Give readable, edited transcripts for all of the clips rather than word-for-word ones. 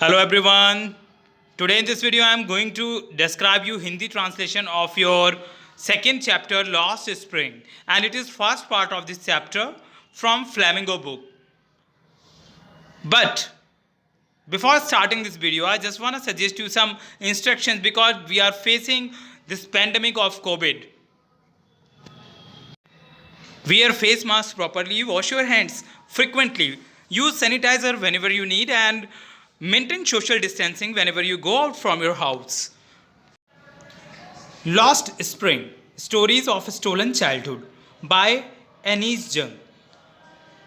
Hello everyone. Today in this video I am going to describe you Hindi translation of your second chapter Lost Spring, and it is first part of this chapter from Flamingo book. But before starting this video I just want to suggest you some instructions because we are facing this pandemic of COVID. Wear face masks properly, wash your hands frequently, use sanitizer whenever you need, and maintain social distancing whenever you go out from your house. Lost Spring, Stories of a Stolen Childhood by Anees Jung.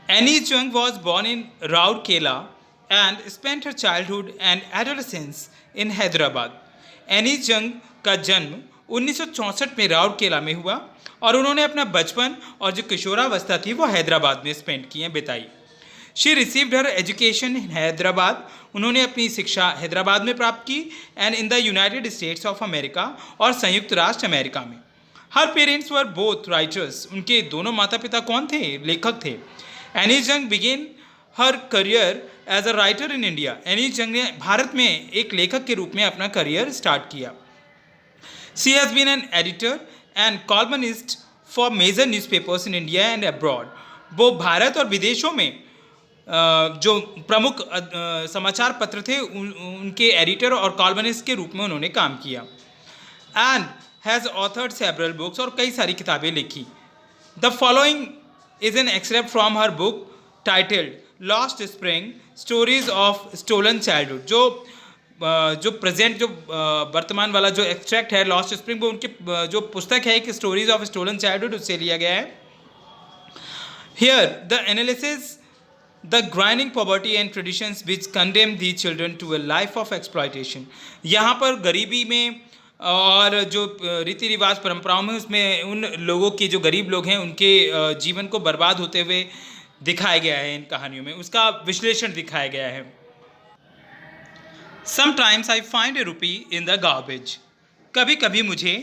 Anees Jung was born in Rourkela and spent her childhood and adolescence in Hyderabad. Anees Jung का जन्म 1964 में राउरकेला में हुआ और उन्होंने अपना बचपन और जो किशोरावस्था थी वो हैदराबाद में स्पेंड की बिताई. She received her education in Hyderabad. उन्होंने अपनी शिक्षा हैदराबाद में प्राप्त की and in the United states of America और संयुक्त राष्ट्र अमेरिका में. हर पेरेंट्स वर बोथ राइटर्स. उनके दोनों माता पिता कौन थे? लेखक थे. Anees Jung begin her career as a writer in India. Anees Jung ने भारत में एक लेखक के रूप में अपना करियर स्टार्ट किया. She has been an editor and columnist for major newspapers in India and abroad. वो भारत और विदेशों में जो प्रमुख समाचार पत्र थे उनके एडिटर और कॉलमनिस्ट के रूप में उन्होंने काम किया. And has authored several books. और कई सारी किताबें लिखी. The following is an extract from her book titled lost spring stories of stolen childhood. जो प्रेजेंट जो वर्तमान वाला जो एक्सट्रैक्ट है लॉस्ट स्प्रिंग वो उनकी जो पुस्तक है कि स्टोरीज ऑफ स्टोलन चाइल्डहुड उससे लिया गया है. Here the analysis the grinding poverty and traditions which condemn these children to a life of exploitation. यहाँ पर गरीबी में और जो रीति रिवाज परंपराओं में उसमें उन लोगों के जो गरीब लोग हैं उनके जीवन को बर्बाद होते हुए दिखाया गया है. इन कहानियों में उसका विश्लेषण दिखाया गया है. Sometimes I find a rupee in the garbage. कभी कभी मुझे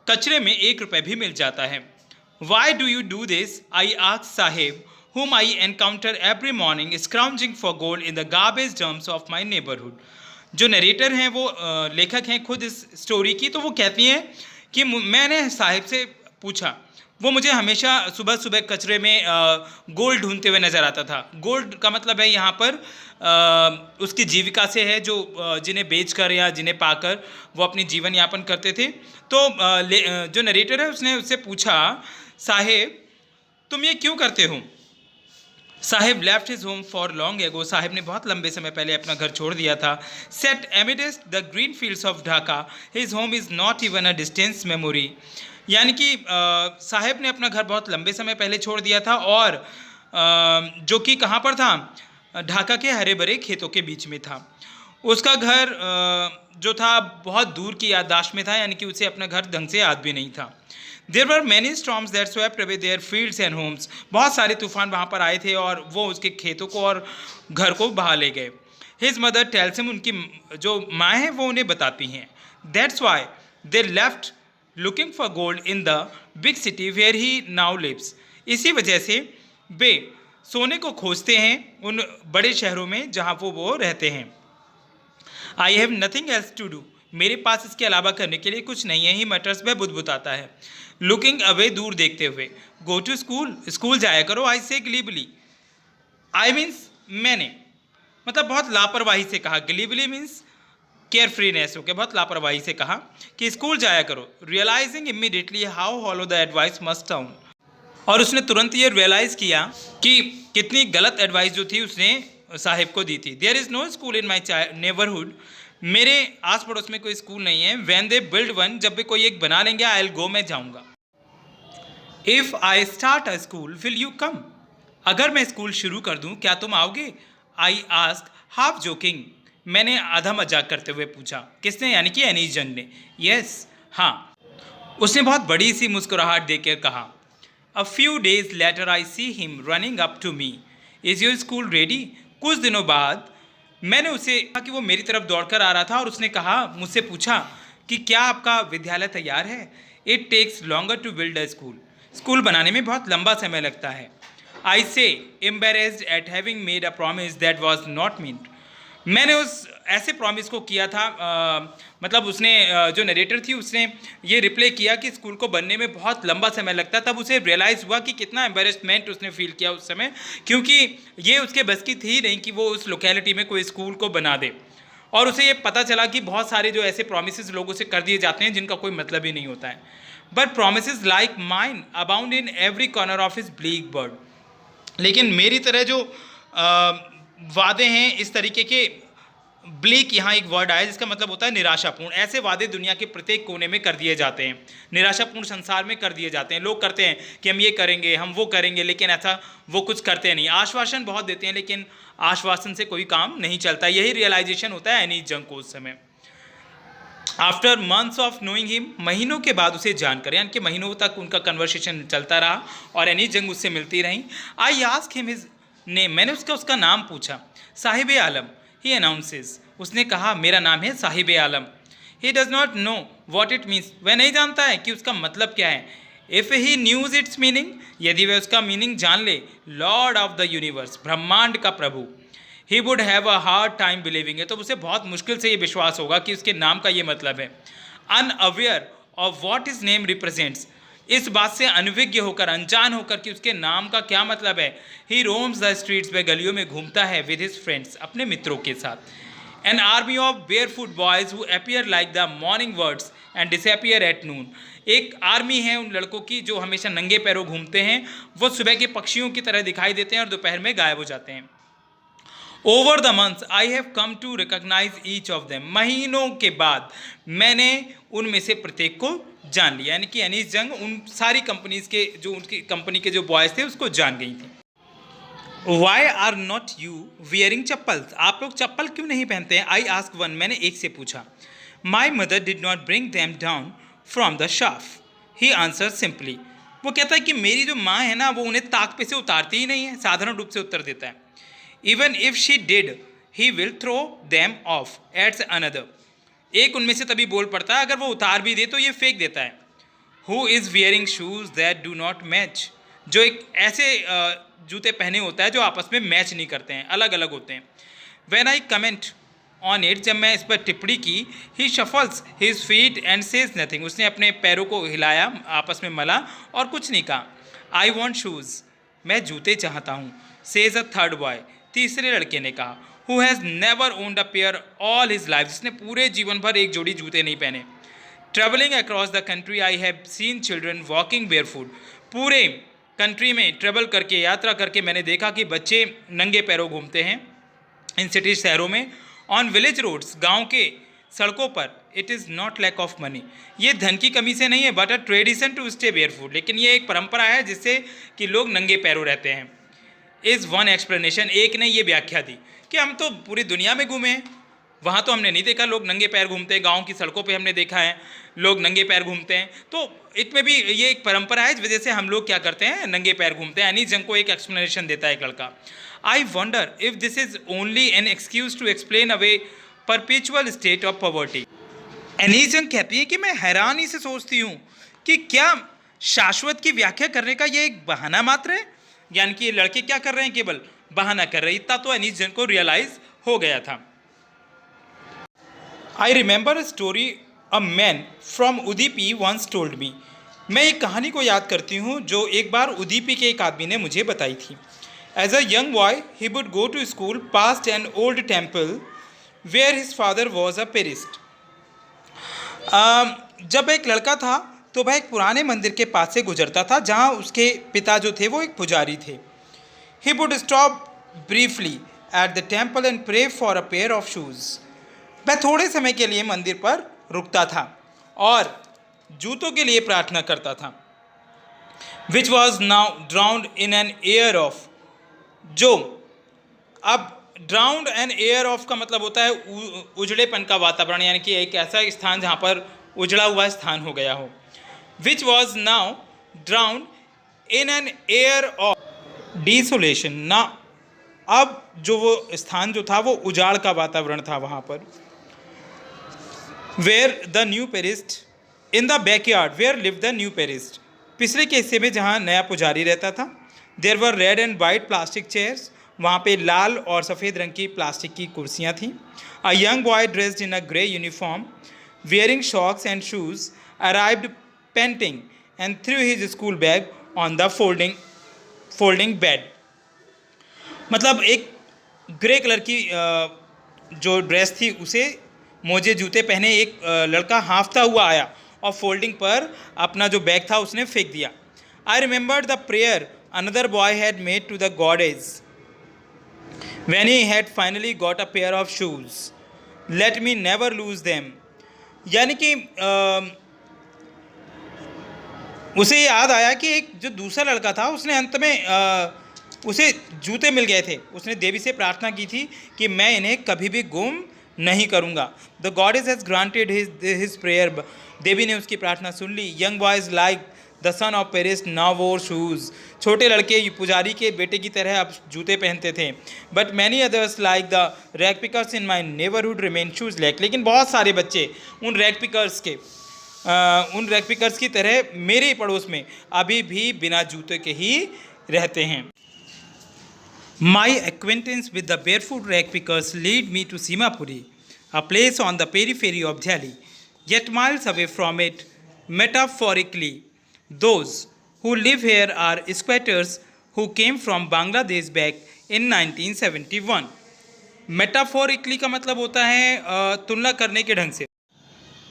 कचरे में 1 रुपये भी मिल जाता है. Why do you do this? I asked Sahib, whom I encounter every morning scrounging for gold in the garbage dumps of my neighborhood. जो नरेटर हैं वो लेखक हैं खुद इस स्टोरी की. तो वो कहती हैं कि मैंने साहिब से पूछा. वो मुझे हमेशा सुबह सुबह कचरे में गोल्ड ढूंढते हुए नज़र आता था. गोल्ड का मतलब है यहाँ पर उसकी जीविका से है जो जिन्हें बेचकर या जिन्हें पाकर वो अपनी जीवन यापन करते थे. तो जो नरेटर है उसने उससे पूछा, साहिब तुम ये क्यों करते हो? Sahib left his home for long ago. Sahib ने बहुत लंबे समय पहले अपना घर छोड़ दिया था. Set amidst the green fields of Dhaka his home is not even a distance memory. यानी कि साहिब ने अपना घर बहुत लंबे समय पहले छोड़ दिया था और जो कि कहाँ पर था? ढाका के हरे भरे खेतों के बीच में था. उसका घर जो था बहुत दूर की याददाश्त में था, यानी कि उसे अपना घर ढंग से याद भी नहीं था. There were many storms that swept away their fields and homes. बहुत सारे तूफान वहाँ पर आए थे और वो उसके खेतों को और घर को बहा ले गए. His mother tells him, उनकी जो माँ हैं वो उन्हें बताती हैं. That's why they left looking for gold in the big city where he now lives. इसी वजह से वे सोने को खोजते हैं उन बड़े शहरों में जहाँ वो रहते हैं. I have nothing else to do. मेरे पास इसके अलावा करने के लिए कुछ नहीं है. ही मटर्स वह बुदबुदाता है. लुकिंग अवे, दूर देखते हुए. गो टू स्कूल, स्कूल जाया करो. आई से ग्लीबली, आई मीन्स मैंने, मतलब बहुत लापरवाही से कहा. ग्लीबली मीन्स केयर फ्रीनेस होकर बहुत लापरवाही से कहा कि स्कूल जाया करो. Realising immediately how hollow the advice must sound. और उसने तुरंत ये रियलाइज़ किया कि कितनी गलत एडवाइस जो थी उसने साहिब को दी थी. There is no school in my neighbourhood. मेरे आस पड़ोस में कोई स्कूल नहीं है. वैन दे बिल्ड वन, जब भी कोई एक बना लेंगे, आई विल गो, मैं जाऊँगा. If I start a school will you come. अगर मैं स्कूल शुरू कर दूँ क्या तुम आओगे? I ask half joking. मैंने आधा मजाक करते हुए पूछा. किसने? यानी कि एनीस जंग ने. यस, हाँ. उसने बहुत बड़ी सी मुस्कुराहट देकर कहा. A few days later I see him running up to me. Is your school ready? कुछ दिनों बाद मैंने उसे कहा कि वो मेरी तरफ दौड़कर आ रहा था और उसने कहा, मुझसे पूछा कि क्या आपका विद्यालय तैयार है? It takes longer to build a school. School बनाने में बहुत लंबा समय लगता है. I say embarrassed at having made a promise that was not meant. मैंने उस ऐसे प्रॉमिस को किया था, मतलब उसने जो नरेटर थी उसने ये रिप्ले किया कि स्कूल को बनने में बहुत लंबा समय लगता, तब उसे रियलाइज़ हुआ कि कितना एम्बेरसमेंट उसने फील किया उस समय, क्योंकि ये उसके बस की थी नहीं कि वो उस लोकेलिटी में कोई स्कूल को बना दे। और उसे ये पता चला कि बहुत सारे जो ऐसे प्रोमिस लोगों से कर दिए जाते हैं जिनका कोई मतलब ही नहीं होता है। But promise like mine abound in every corner of his bleak bird. लेकिन मेरी तरह जो वादे हैं इस तरीके के, ब्लीक यहाँ एक वर्ड आया जिसका मतलब होता है निराशापूर्ण, ऐसे वादे दुनिया के प्रत्येक कोने में कर दिए जाते हैं, निराशापूर्ण संसार में कर दिए जाते हैं। लोग करते हैं कि हम ये करेंगे, हम वो करेंगे, लेकिन ऐसा वो कुछ करते नहीं। आश्वासन बहुत देते हैं लेकिन आश्वासन से कोई काम नहीं चलता। यही रियलाइजेशन होता है एनी जंग को उस समय। After months of knowing him, महीनों के बाद उसे जानकर, यानी कि महीनों तक उनका कन्वर्सेशन चलता रहा और एनी जंग उससे मिलती रही। I ask him his name, मैंने उसका नाम पूछा। साहिब आलम, ही अनाउंसेस, उसने कहा मेरा नाम है Sahib Alam. He does not know what it means, वह नहीं जानता है कि उसका मतलब क्या है। If he knew it's meaning, यदि वह उसका मीनिंग जान ले, लॉर्ड ऑफ द यूनिवर्स, ब्रह्मांड का प्रभु, he would have a hard time believing है, तो उसे बहुत मुश्किल से ये विश्वास होगा कि उसके नाम का ये मतलब है। Unaware of what is name represents, इस बात से अनविज्ञ होकर, अनजान होकर कि उसके नाम का क्या मतलब है। ही रोम्स द स्ट्रीट्स, वह गलियों में घूमता है, विद हिज फ्रेंड्स, अपने मित्रों के साथ। An army of barefoot boys who appear like the morning birds and disappear at noon, एक आर्मी है उन लड़कों की जो हमेशा नंगे पैरों घूमते हैं, वो सुबह के पक्षियों की तरह दिखाई देते हैं और दोपहर में गायब हो जाते हैं। Over the months I have come to recognise each of them, महीनों के बाद मैंने उनमें से प्रत्येक को जान लिया, यानी कि एनीस जंग उन सारी कंपनीज के, जो उनकी कंपनी के जो बॉयज थे उसको जान गई थी। Why are not you wearing chappals, आप लोग चप्पल क्यों नहीं पहनते हैं। आई आस्क वन, मैंने एक से पूछा। My mother did not bring them down from the shaft, he answer simply, वो कहता है कि मेरी जो माँ है ना वो उन्हें ताक पे से उतारती ही नहीं है, साधारण रूप से उत्तर देता है। Even if she did he will throw them off, adds another, एक उनमें से तभी बोल पड़ता है अगर वो उतार भी दे तो ये फेंक देता है। Who is wearing shoes that do not match, जो एक ऐसे जूते पहने होता है जो आपस में मैच नहीं करते हैं, अलग अलग होते हैं। When I comment on it, जब मैं इस पर टिप्पणी की, he shuffles his feet and says nothing, उसने अपने पैरों को हिलाया, आपस में मला और कुछ नहीं कहा। आई वॉन्ट शूज़, मैं जूते चाहता हूँ, सेज अ थर्ड बॉय, तीसरे लड़के ने कहा। Who has never owned a pair all his life, जिसने पूरे जीवन भर एक जोड़ी जूते नहीं पहने। Travelling across the country I have seen children walking barefoot, पूरे कंट्री में ट्रेवल करके, यात्रा करके मैंने देखा कि बच्चे नंगे पैरों घूमते हैं इन सिटी, शहरों में। ऑन विलेज रोड्स, गांव के सड़कों पर। It is not lack of money, ये धन की कमी से नहीं है, but a tradition to stay barefoot, लेकिन ये एक परंपरा है जिससे कि लोग नंगे पैरों रहते हैं। इज़ वन एक्सप्लेनेशन, एक ने ये व्याख्या दी कि हम तो पूरी दुनिया में घूमे हैं, वहाँ तो हमने नहीं देखा लोग नंगे पैर घूमते हैं, गाँव की सड़कों पे हमने देखा है लोग नंगे पैर घूमते हैं, तो इसमें भी ये एक परंपरा है इस वजह से हम लोग क्या करते हैं, नंगे पैर घूमते हैं। एनी जंग को एक एक्सप्लेनेशन देता है एक लड़का। I wonder if this is only an excuse to explain away perpetual state of poverty. Anees Jung कहती है कि मैं हैरानी से सोचती हूँ कि क्या शाश्वत की व्याख्या करने का ये एक बहाना मात्र है, यानी कि ये लड़के क्या कर रहे हैं, केवल बहाना कर रहे हैं। इतना तो एनीस जंग को रियलाइज हो गया था। I remember a story a man from Udupi once told me, मैं एक कहानी को याद करती हूँ जो एक बार उदीपी के एक आदमी ने मुझे बताई थी। As a young boy he would go to school past an old temple where his father was a priest. जब एक लड़का था तो वह एक पुराने मंदिर के पास से गुजरता था जहाँ उसके पिता जो थे वो एक पुजारी थे। He would stop briefly at the temple and pray for a pair of shoes, वह थोड़े समय के लिए मंदिर पर रुकता था और जूतों के लिए प्रार्थना करता था। विच was now drowned in an air of, जो अब ड्राउंड एन एयर ऑफ का मतलब होता है उजड़ेपन का वातावरण, यानी कि एक ऐसा स्थान जहाँ पर उजड़ा हुआ स्थान हो गया हो। Which was now drowned in an air of desolation, ना अब जो वो स्थान जो था वो उजाड़ का वातावरण था वहाँ पर। Where the new priest in the backyard where live the new priest, पिछले के हिस्से में जहाँ नया पुजारी रहता था। There were red and white plastic chairs, वहाँ पे लाल और सफ़ेद रंग की प्लास्टिक की कुर्सियाँ थीं. A young boy dressed in a grey uniform, wearing socks and shoes, arrived panting and threw his school bag on the folding bed. मतलब एक ग्रे कलर की जो ड्रेस थी उसे मोजे जूते पहने एक लड़का हाँफता हुआ आया और फोल्डिंग पर अपना जो बैग था उसने फेंक दिया. I remembered the prayer another boy had made to the goddess when he had finally got a pair of shoes. Let me never lose them. यानी कि उसे याद आया कि एक जो दूसरा लड़का था उसने अंत में उसे जूते मिल गए थे. उसने देवी से प्रार्थना की थी कि मैं इन्हें कभी भी गुम नहीं करूँगा. The goddess has granted his prayer. देवी ने उसकी प्रार्थना सुन ली. Young boys like the son of Paris now wore shoes. छोटे लड़के पुजारी के बेटे की तरह अब जूते पहनते थे. But many others like the rag pickers in my neighbourhood remain shoes lake. लेकिन बहुत सारे बच्चे उन रैग पिकर्स की तरह मेरे पड़ोस में अभी भी बिना जूते के ही रहते हैं. My acquaintance with the barefoot rag pickers lead me to Simapuri, a place on the periphery of Delhi, yet miles away from it. Metaphorically, those who live here are squatters who came from Bangladesh back in 1971. Metaphorically का मतलब होता है तुलना करने के ढंग से.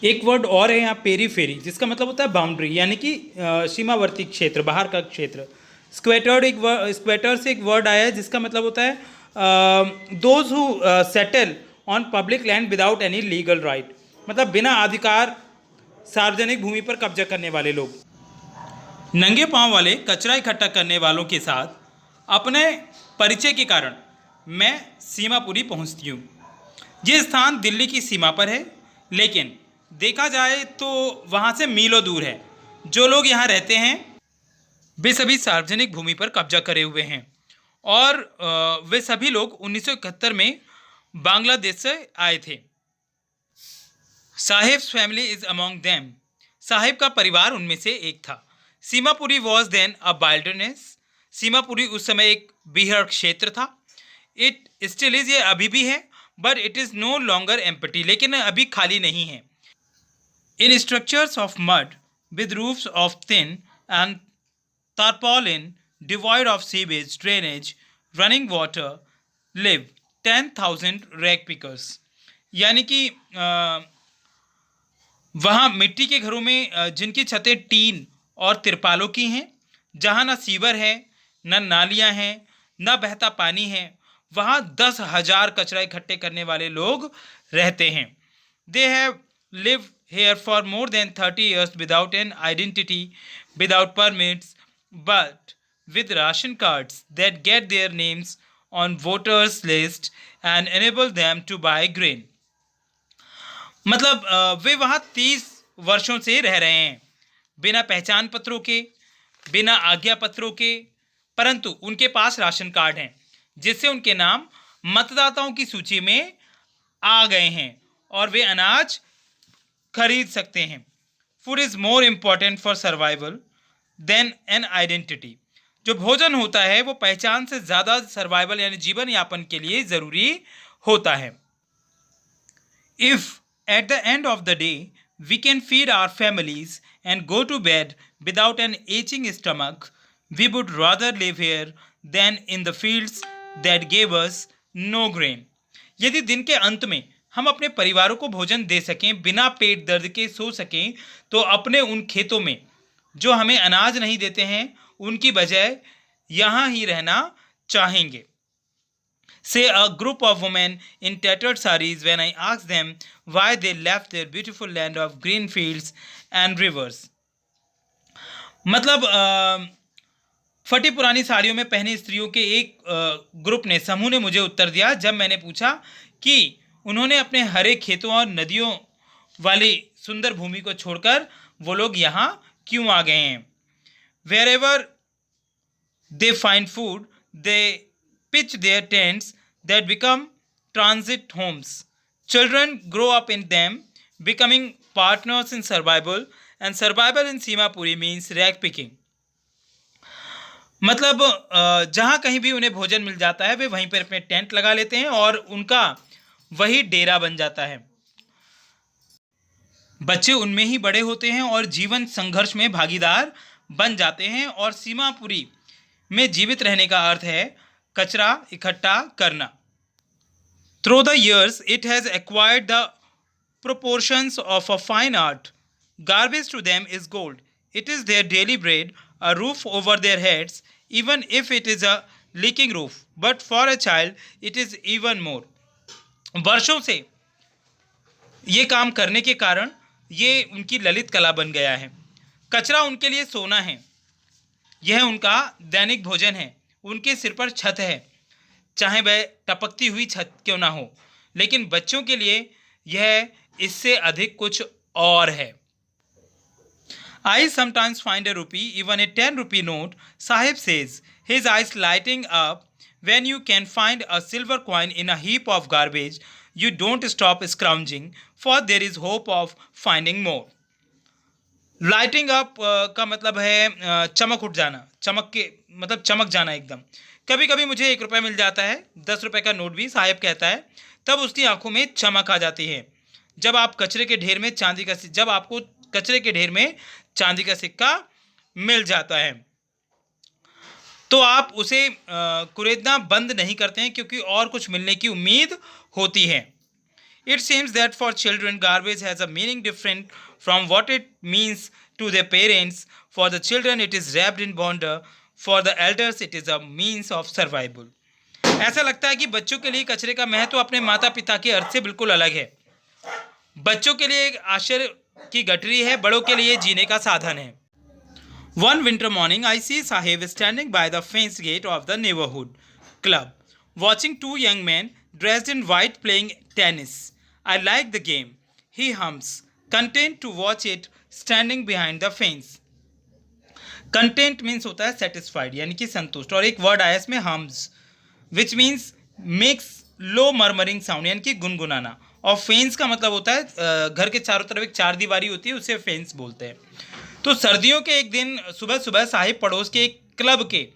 एक वर्ड और है यहाँ पेरीफेरी, जिसका मतलब होता है बाउंड्री, यानी कि सीमावर्ती क्षेत्र, बाहर का क्षेत्र. स्क्वेटर से एक वर्ड आया है जिसका मतलब होता है those who settle on public land without any legal right. मतलब बिना अधिकार सार्वजनिक भूमि पर कब्जा करने वाले लोग. नंगे पांव वाले कचरा इकट्ठा करने वालों के साथ अपने परिचय के कारण मैं सीमापुरी पहुंचती हूँ. ये स्थान दिल्ली की सीमा पर है, लेकिन देखा जाए तो वहाँ से मीलों दूर है. जो लोग यहाँ रहते हैं वे सभी सार्वजनिक भूमि पर कब्जा करे हुए हैं और वे सभी लोग 1971 में बांग्लादेश से आए थे. Saheb's family is among them. Saheb का परिवार उनमें से एक था. Seemapuri was then a wilderness. Seemapuri उस समय एक बीहड़ क्षेत्र था. इट स्टिल इज, ये अभी भी है, but it is no longer empty, लेकिन अभी खाली नहीं है. In structures of mud with roofs of thin and tarpaulin, devoid of sewage, drainage, running water, live 10,000 rag pickers. यानी कि वहाँ मिट्टी के घरों में जिनकी छतें टीन और तिरपालों की हैं, जहाँ ना सीवर है, न नालियाँ हैं, न बहता पानी है, वहाँ 10,000 कचरा इकट्ठे करने वाले लोग रहते हैं. They have lived here for more than 30 years without an identity, without permits, but with ration cards that get their names on voters list and enable them to buy grain. मतलब वे वहाँ 30 वर्षों से रह रहे हैं बिना पहचान पत्रों के, बिना आज्ञा पत्रों के, परंतु उनके पास राशन कार्ड हैं जिससे उनके नाम मतदाताओं की सूची में आ गए हैं और वे अनाज खरीद सकते हैं. Food is more important for survival than an identity. जो भोजन होता है वो पहचान से ज़्यादा सर्वाइवल यानी जीवन यापन के लिए ज़रूरी होता है. If at the end of the day we can feed our families and go to bed without an aching stomach, we would rather live here than in the fields that gave us no grain. यदि दिन के अंत में हम अपने परिवारों को भोजन दे सकें, बिना पेट दर्द के सो सकें, तो अपने उन खेतों में जो हमें अनाज नहीं देते हैं उनकी बजाय यहाँ ही रहना चाहेंगे. Say a group of women in tattered sarees when I asked them why they left their beautiful land of green fields and rivers. मतलब फटी पुरानी साड़ियों में पहनी स्त्रियों के एक ग्रुप ने, समूह ने मुझे उत्तर दिया जब मैंने पूछा कि उन्होंने अपने हरे खेतों और नदियों वाली सुंदर भूमि को छोड़कर वो लोग यहाँ क्यों आ गए हैं. Wherever they find food, they pitch their tents that become transit homes. Children grow up in them, becoming partners in survival, and survival in Simapuri means rag picking. मतलब जहाँ कहीं भी उन्हें भोजन मिल जाता है वे वहीं पर अपने टेंट लगा लेते हैं और उनका वही डेरा बन जाता है। बच्चे उनमें ही बड़े होते हैं और जीवन संघर्ष में भागीदार बन जाते हैं और सीमापुरी में जीवित रहने का अर्थ है कचरा इकट्ठा करना। Through the years it has acquired the proportions of a fine art. Garbage to them is gold. It is their daily bread, a roof over their heads, even if it is a leaking roof. But for a child, it is even more. वर्षों से ये काम करने के कारण ये उनकी ललित कला बन गया है। कचरा उनके लिए सोना है, यह उनका दैनिक भोजन है। उनके सिर पर छत है, चाहे वह टपकती हुई छत क्यों ना हो, लेकिन बच्चों के लिए यह इससे अधिक कुछ और है। I sometimes find a rupee, even a 10 rupee note, Sahib says, his eyes lighting up. When you can find a silver coin in a heap of garbage, you don't stop scrounging, for there is hope of finding more. Lighting up का मतलब है चमक उठ जाना, चमक के मतलब चमक जाना एकदम। कभी कभी मुझे 1 रुपये मिल जाता है, 10 रुपये का नोट भी, साहिब कहता है, तब उसकी आंखों में चमक आ जाती है। जब आपको कचरे के ढेर में चांदी का सिक्का मिल जाता है तो आप उसे कुरेदना बंद नहीं करते हैं, क्योंकि और कुछ मिलने की उम्मीद होती है। It seems that for children, garbage has a meaning different from what it means to their parents. For the children, it is wrapped in bond. For the elders, it is a means of survival. ऐसा लगता है कि बच्चों के लिए कचरे का महत्व अपने माता पिता के अर्थ से बिल्कुल अलग है। बच्चों के लिए एक आश्चर्य की गठरी है, बड़ों के लिए जीने का साधन है। One winter morning, I see Sahib standing by the fence gate of the neighborhood club, watching 2 young men dressed in white playing tennis. I like the game, he hums, content to watch it standing behind the fence. Content means होता है satisfied, यानी कि संतुष्ट, और एक word आया इसमें hums, which means makes low murmuring sound, यानी कि गुनगुनाना। और फेंस का मतलब होता है घर के चारों तरफ एक 4 दीवारी होती है, उसे फेंस बोलते हैं। तो सर्दियों के एक दिन सुबह सुबह साहिब पड़ोस के एक क्लब के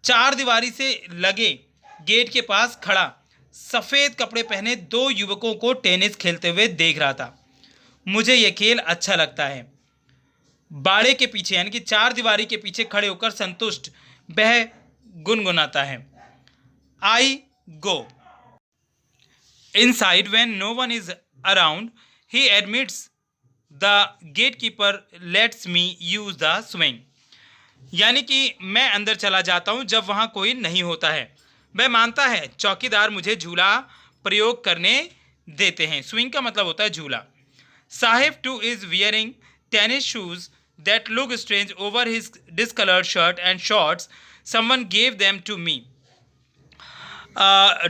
4 दीवारी से लगे गेट के पास खड़ा सफ़ेद कपड़े पहने 2 युवकों को टेनिस खेलते हुए देख रहा था। मुझे यह खेल अच्छा लगता है। बाड़े के पीछे यानी कि 4 दीवारी के पीछे खड़े होकर संतुष्ट वह गुनगुनाता है, I go inside when no one is around, he admits the gatekeeper lets me use the swing. यानी कि मैं अंदर चला जाता हूं जब वहां कोई नहीं होता है। वह मानता है चौकीदार मुझे झूला प्रयोग करने देते हैं। स्विंग का मतलब होता है झूला। Saheb too is wearing tennis shoes that look strange over his discoloured shirt and shorts, someone gave them to me.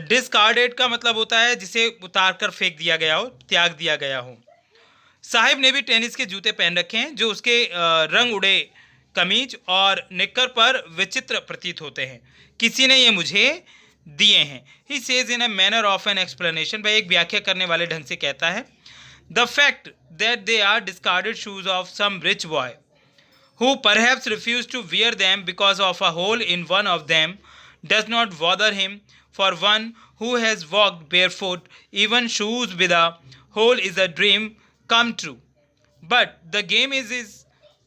Discarded का मतलब होता है जिसे उतार कर फेंक दिया गया हो, त्याग दिया गया हो। साहिब ने भी टेनिस के जूते पहन रखे हैं जो उसके रंग उड़े कमीज और निक्कर पर विचित्र प्रतीत होते हैं। किसी ने ये मुझे दिए हैं। He says in a manner of an explanation, वह एक व्याख्या करने वाले ढंग से कहता है। The fact that they are discarded shoes of some rich boy who perhaps refuse to wear them because of a hole in one of them does not bother him, for one who has walked barefoot even shoes with a hole is a dream come true, but the game is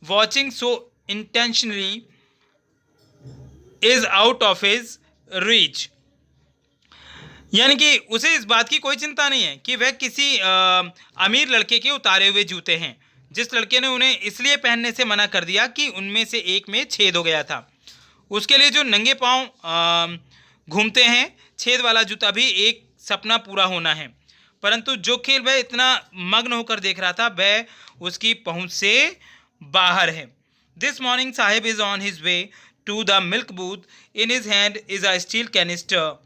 watching so intentionally is out of his reach। यानी कि उसे इस बात की कोई चिंता नहीं है कि वह किसी अमीर लड़के के उतारे हुए जूते हैं, जिस लड़के ने उन्हें इसलिए पहनने से मना कर दिया कि उनमें से एक में छेद हो गया था। उसके लिए जो नंगे पांव घूमते हैं, छेद वाला जूता भी एक सपना पूरा होना है। परंतु जो खेल वह इतना मग्न होकर देख रहा था वह उसकी पहुंच से बाहर है। This morning Saheb is on his way to the milk booth, in his hand is a steel canister.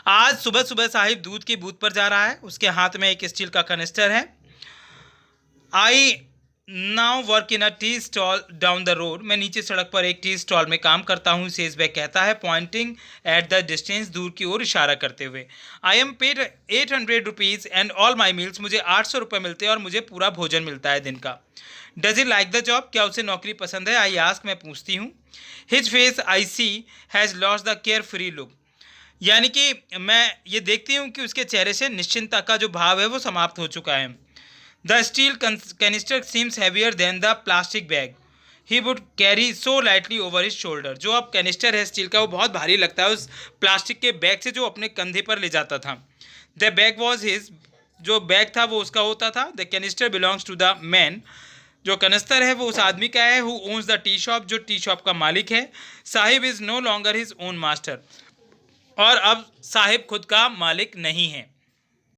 आज सुबह सुबह साहिब दूध की बूथ पर जा रहा है, उसके हाथ में एक स्टील का कैनिस्टर है। I now work in a tea stall down the road, मैं नीचे सड़क पर एक टी स्टॉल में काम करता हूँ, सेज वह कहता है, पॉइंटिंग एट द डिस्टेंस, दूर की ओर इशारा करते हुए। I am paid 800 rupees and all my meals, मुझे 800 रुपये मिलते हैं और मुझे पूरा भोजन मिलता है दिन का। Does he like the job, क्या उसे नौकरी पसंद है? आई आस्क, मैं पूछती हूँ। His face I see has lost the carefree look, यानी कि मैं ये देखती हूँ कि उसके चेहरे से निश्चिंतता का जो भाव है वो समाप्त हो चुका है। The steel canister seems heavier than the plastic bag he would carry so lightly over his shoulder, जो अब कैनिस्टर है स्टील का वो बहुत भारी लगता है उस प्लास्टिक के बैग से जो अपने कंधे पर ले जाता था। द बैग वॉज हिज, जो बैग था वो उसका होता था। The canister belongs to the man, जो कनस्तर है वो उस आदमी का है। Who owns the tea shop, जो टी शॉप का मालिक है। Saheb is no longer his own master, और अब साहिब खुद का मालिक नहीं है।